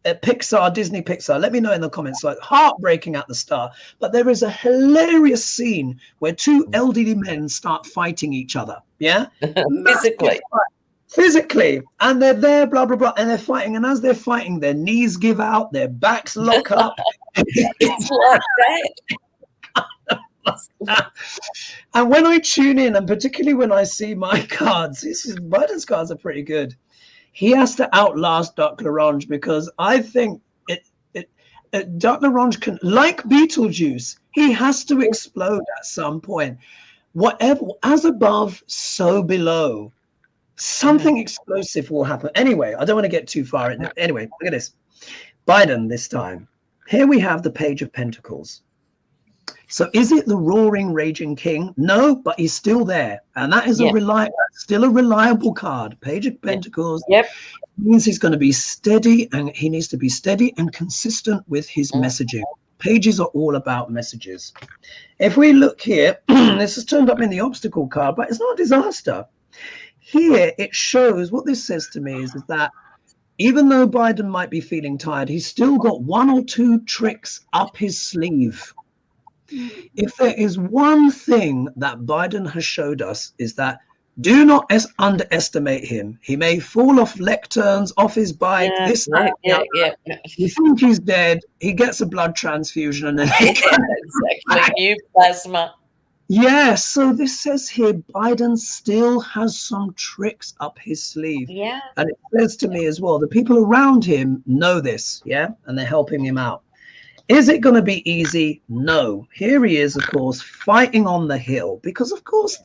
Pixar, Disney Pixar. Let me know in the comments. Like heartbreaking at the start. But there is a hilarious scene where two elderly men start fighting each other. Yeah? Physically. And they're there, blah, blah, blah. And they're fighting. And as they're fighting, their knees give out, their backs lock up.
It's like that.
And when I tune in, and particularly when I see my cards, Biden's cards are pretty good. He has to outlast Duck Larange, because I think Duck Larange can, like Beetle Juice, he has to explode at some point. Whatever, as above, so below. Something explosive will happen. Anyway, I don't want to get too far into it. Anyway, look at this. Biden this time. Here we have the Page of Pentacles. So is it the roaring, raging king? No, but he's still there. And that is still a reliable card. Page of Pentacles.
Yep.
Means he's going to be steady, and he needs to be steady and consistent with his messaging. Pages are all about messages. If we look here, this is turned up in the obstacle card, but it's not a disaster. Here it shows, what this says to me is that even though Biden might be feeling tired, he's still got one or two tricks up his sleeve. If there is one thing that Biden has showed us, is that do not underestimate him. He may fall off lecterns, off his bike, You think he's dead, he gets a blood transfusion, and then
exactly, new plasma.
Yeah, so this says here, Biden still has some tricks up his sleeve.
Yeah.
And it says to me as well, the people around him know this, yeah? And they're helping him out. Is it going to be easy? No. Here he is, of course, fighting on the hill, because of course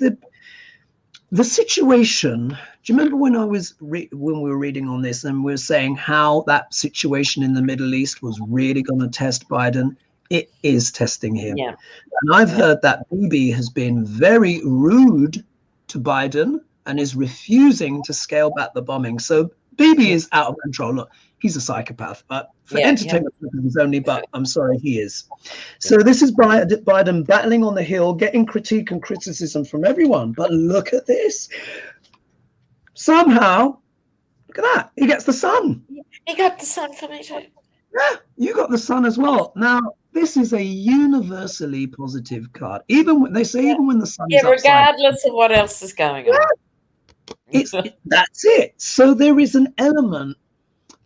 the situation. Do you remember when when we were reading on this and we were saying how that situation in the Middle East was really going to test Biden? It is testing him.
Yeah.
And I've heard that Bibi has been very rude to Biden and is refusing to scale back the bombing. So Bibi is out of control. Look, he's a psychopath, but for entertainment purposes only, but I'm sorry, he is. So this is Biden battling on the hill, getting critique and criticism from everyone. But look at this. Somehow, look at that. He gets the sun.
He got the sun for me too.
Yeah, you got the sun as well. Now, this is a universally positive card. Even when they say, even when the sun is upside,
regardless of what else is going on.
That's it. So there is an element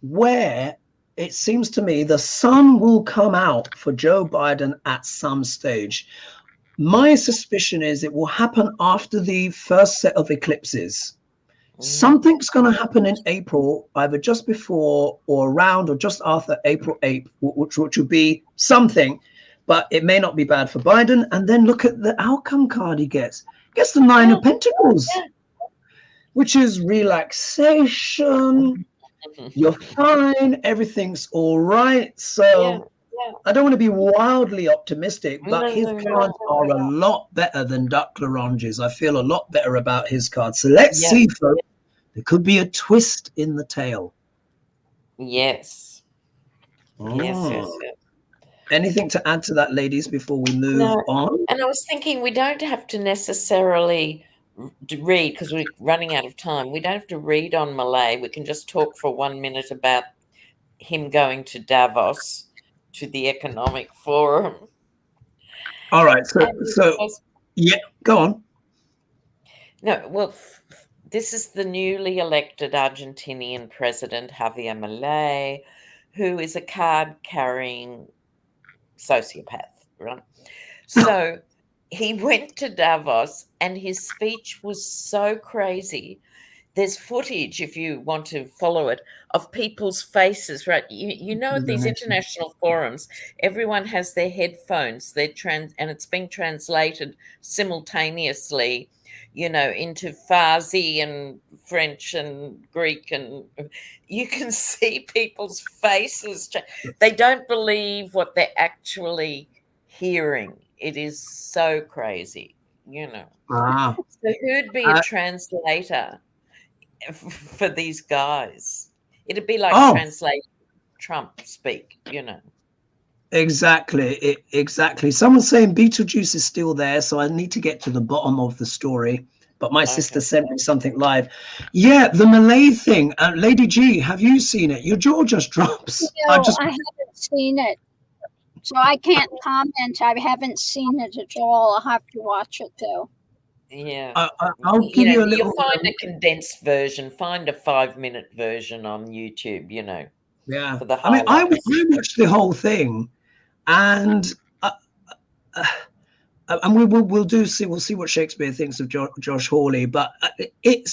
where it seems to me the sun will come out for Joe Biden at some stage. My suspicion is it will happen after the first set of eclipses. Something's going to happen in April, either just before or around or just after April 8th, which will be something, but it may not be bad for Biden. And then look at the outcome card he gets. He gets the Nine of Pentacles, which is relaxation. You're fine. Everything's all right. So I don't want to be wildly optimistic, but his cards are a lot better than Duck Larange's. I feel a lot better about his cards. So let's see, folks. There could be a twist in the tale.
Yes. Yes.
Anything to add to that, ladies, before we move on?
And I was thinking we don't have to necessarily read, because we're running out of time. We don't have to read on Milei. We can just talk for 1 minute about him going to Davos, to the Economic Forum.
All right. So yeah, go on.
No, well, this is the newly elected Argentinian president, Javier Milei, who is a card-carrying sociopath, right? So he went to Davos and his speech was so crazy. There's footage, if you want to follow it, of people's faces, right? You know, at these international forums, everyone has their headphones, and it's being translated simultaneously, you know, into Farsi and French and Greek, and you can see people's faces. They don't believe what they're actually hearing. It is so crazy, you know. So who'd be a translator for these guys? It'd be like translating Trump speak, you know.
Exactly. Someone's saying Beetle Juice is still there, so I need to get to the bottom of the story. But my sister sent me something live. Yeah, the Milei thing. Lady G, have you seen it? Your jaw just drops.
No, I haven't seen it, so I can't comment. I haven't seen it at all. I'll have to watch it though.
Yeah,
I'll give you a little.
You'll find a condensed version. Find a 5-minute version on YouTube. You know.
Yeah.
For the
I mean, I watched the whole thing, and we'll see what Shakespeare thinks of Josh Hawley, but it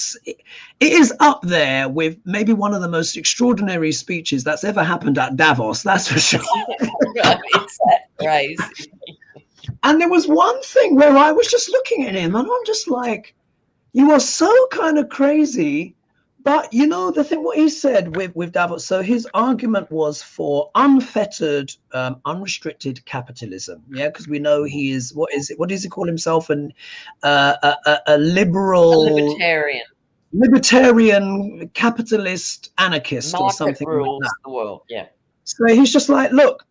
is up there with maybe one of the most extraordinary speeches that's ever happened at Davos. That's for sure.
It's that crazy.
And there was one thing where I was just looking at him and I'm just like, you are so kind of crazy. But you know, the thing what he said with Davos, so his argument was for unfettered, unrestricted capitalism. Yeah, because we know he is, what does he call himself? A libertarian capitalist anarchist or something like that.
The world, yeah.
So he's just like, look,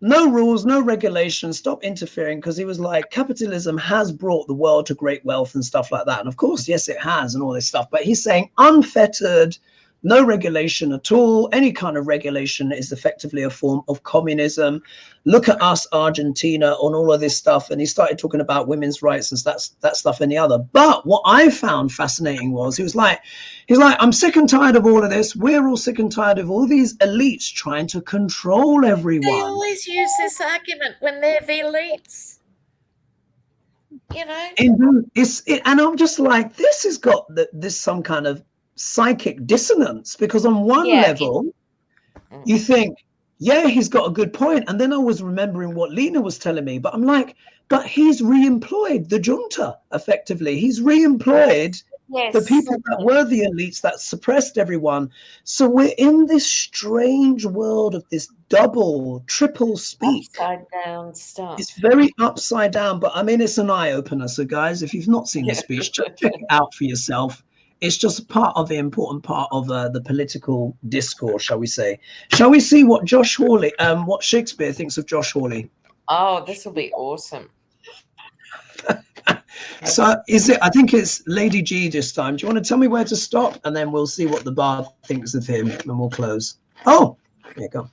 no rules, no regulations, stop interfering, because he was like, capitalism has brought the world to great wealth and stuff like that. And of course, yes, it has, and all this stuff. But he's saying unfettered, no regulation at all. Any kind of regulation is effectively a form of communism. Look at us, Argentina, on all of this stuff. And he started talking about women's rights and that stuff and the other. But what I found fascinating was he's like, I'm sick and tired of all of this. We're all sick and tired of all these elites trying to control everyone.
They always use this argument when they're the elites. You know?
And I'm just like, this has got this some kind of psychic dissonance, because on one level you think yeah, he's got a good point. And then I was remembering what Lena was telling me, but I'm like, but he's re-employed the junta effectively. He's re-employed the people that were the elites that suppressed everyone. So we're in this strange world of this double, triple speak.
Upside down stuff.
It's very upside down, but I mean, it's an eye-opener. So guys, if you've not seen the speech, just check it out for yourself. It's just part of the important part of the political discourse, shall we say. Shall we see what Josh Hawley, what Shakespeare thinks of Josh Hawley?
Oh, this will be awesome.
So is it, I think it's Lady G this time. Do you want to tell me where to stop? And then we'll see what the bard thinks of him and we'll close. Oh, there you go.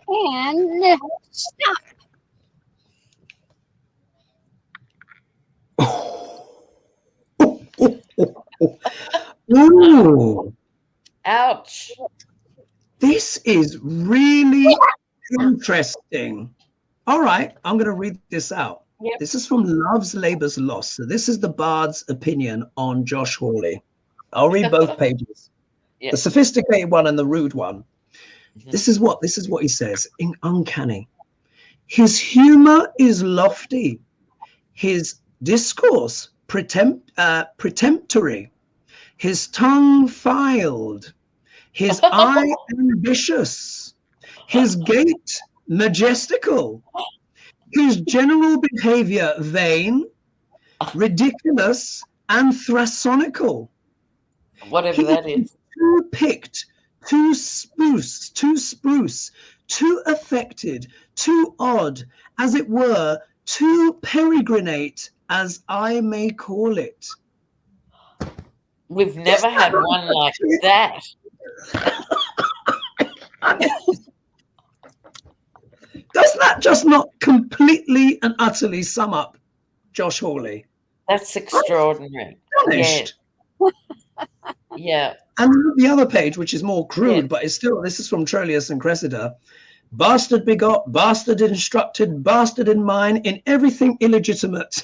And stop.
Ooh.
Ouch.
This is really interesting. All right, I'm going to read this out.
Yep.
This is from Love's Labour's Lost. So this is the bard's opinion on Josh Hawley. I'll read both pages. Yep. The sophisticated one and the rude one. Mm-hmm. This is what he says in Uncanny. His humor is lofty. His discourse preemptory. His tongue filed. His eye ambitious. His gait majestical. His general behavior vain, ridiculous, and thrasonical.
Whatever that is.
Too picked, too spruce, too affected, too odd, as it were, too peregrinate, as I may call it.
We've never had one like that.
Does that just not completely and utterly sum up Josh Hawley?
That's extraordinary.
Finished.
Yeah.
And the other page, which is more crude, but it's still, this is from Troilus and Cressida. Bastard begot, bastard instructed, bastard in mind, in everything illegitimate.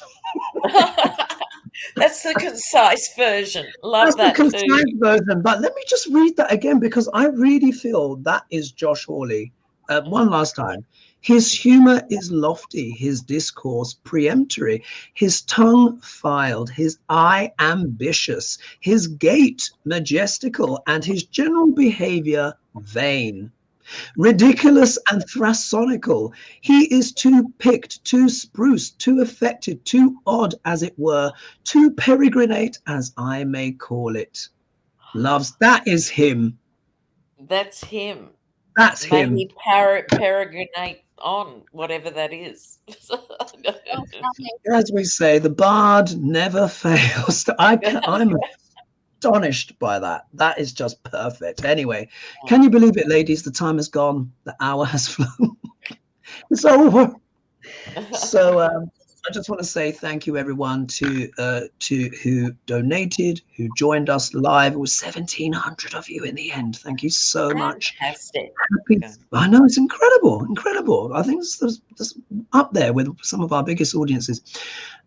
That's the concise version. Love that too. That's the concise
version. But let me just read that again, because I really feel that is Josh Hawley. One last time. His humor is lofty, his discourse peremptory, his tongue filed, his eye ambitious, his gait majestical, and his general behavior vain. Ridiculous and thrasonical. He is too picked, too spruce, too affected, too odd, as it were, too peregrinate, as I may call it. Loves, that is him.
That's him.
That's him.
Maybe peregrinate on whatever that is.
As we say, the bard never fails. I'm astonished by that. That is just perfect. Anyway, can you believe it, ladies? The time has gone. The hour has flown. It's over. So I just want to say thank you, everyone, to who donated, who joined us live. It was 1,700 of you in the end. Thank you so much.
Fantastic.
I know, it's incredible. I think it's up there with some of our biggest audiences.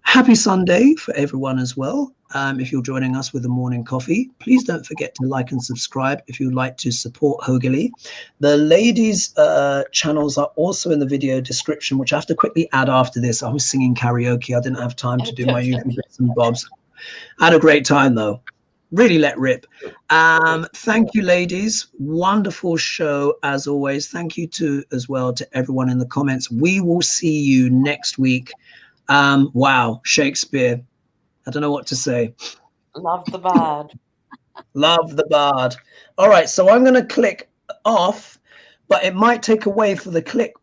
Happy Sunday for everyone as well. If you're joining us with the morning coffee, please don't forget to like and subscribe if you'd like to support HoGaLe's. The ladies' channels are also in the video description, which I have to quickly add after this. I was singing karaoke. I didn't have time to do my usual bits and bobs. I had a great time, though. Really let rip. Thank you, ladies. Wonderful show, as always. Thank you, as well, to everyone in the comments. We will see you next week. Wow, Shakespeare. I don't know what to say.
Love the bard.
Love the bard. All right, so I'm going to click off, but it might take away for the click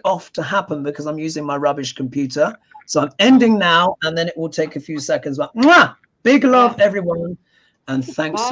off to happen because I'm using my rubbish computer. So I'm ending now, and then it will take a few seconds. But big love, everyone, and thanks.